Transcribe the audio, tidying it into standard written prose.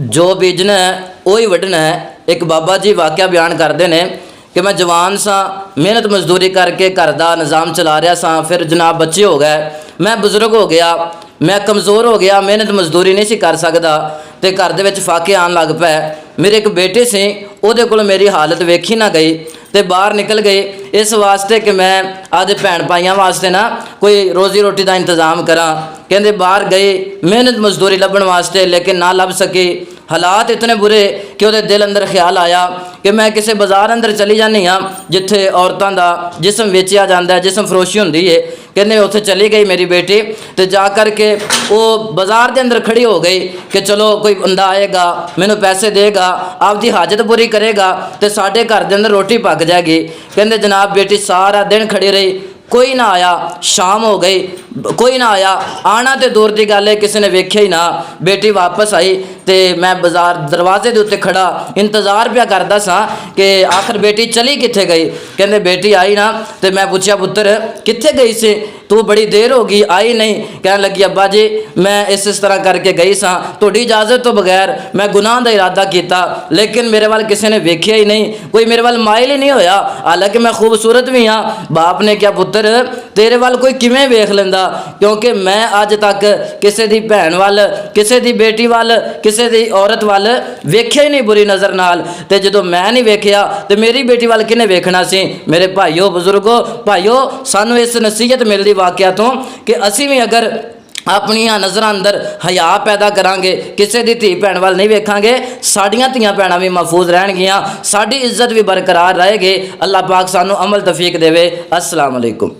जो बीजना है वही वढ़ना है। एक बाबा जी वाक़या बयान करते हैं कि मैं जवान सा मेहनत मजदूरी करके घर का निज़ाम चला रहा सा, फिर जनाब बच्चे हो गए, मैं बुजुर्ग हो गया, मैं कमज़ोर हो गया, मेहनत मजदूरी नहीं सी कर सकता तो घर दे विच फाके आन लग पे। मेरे एक बेटे से उहदे कोल मेरी हालत वेखी ना गई तो बाहर निकल गए इस वास्ते कि मैं आदे भैन भाइयों वास्ते ना कोई रोज़ी रोटी का इंतज़ाम करा। कहते बाहर गए मेहनत मजदूरी लभण वास्ते, लेकिन ना लभ सके। हालात इतने बुरे कि वो दिल अंदर ख्याल आया कि मैं किसी बाजार अंदर चली जानी हाँ जिथे औरतों का जिसम वेचिया जाता है, जिसम फरोशी होंदी है। कहने उत्थे चली गई मेरी बेटी तो जा कर के वो बाजार के अंदर खड़ी हो गई कि चलो कोई बंदा आएगा मैनू पैसे देगा, आपकी हाजत पूरी करेगा तो साढ़े घर के अंदर रोटी पक जाएगी। कहते जनाब बेटी सारा दिन खड़ी रही, कोई ना आया। शाम हो गई, कोई ना आया, आना तो दूर की गल है, किसी ने वेख्या ही ना। बेटी वापस आई तो मैं बाजार दरवाजे के उत्ते खड़ा इंतज़ार पिया करता सा कि आखिर बेटी चली कित्थे गई। कहते बेटी आई ना तो मैं पूछा पुत्र कित्थे गई सी, तू बड़ी देर हो गई आई नहीं। कहने लगी अब्बा जी मैं इस तरह करके गई सा, थोड़ी इजाज़त तो बगैर मैं गुनाह का इरादा किया, लेकिन मेरे वाल किसी ने वेख्या ही नहीं, कोई मेरे वाल माइल ही नहीं होया, हालांकि मैं खूबसूरत भी हाँ। बाप ने क्या पुत्र तेरे वाल कोई किवें वेख लेंदा, क्योंकि मैं अज तक किसी दी भैन वाल, किसी दी बेटी वाल, किसी दी औरत वाल वेख्या ही नहीं बुरी नज़र नाल। ते जदों मैं नहीं वेख्या तो मेरी बेटी वाल किने वेखना सी। मेरे भाईओ बुजुर्गो भाईओ सानू इस नसीहत मिलती वाक़या तो कि असी भी अगर अपनी नज़र अंदर हया पैदा करांगे, किसी की धी भैन वाल नहीं वेखांगे, साड़ियाँ धियाँ भैनां भी महफूज रहणगियां, साड़ी इज्जत भी बरकरार रहेगी। अल्लाह पाक सानू अमल तौफीक देवे। अस्सलाम वालेकुम।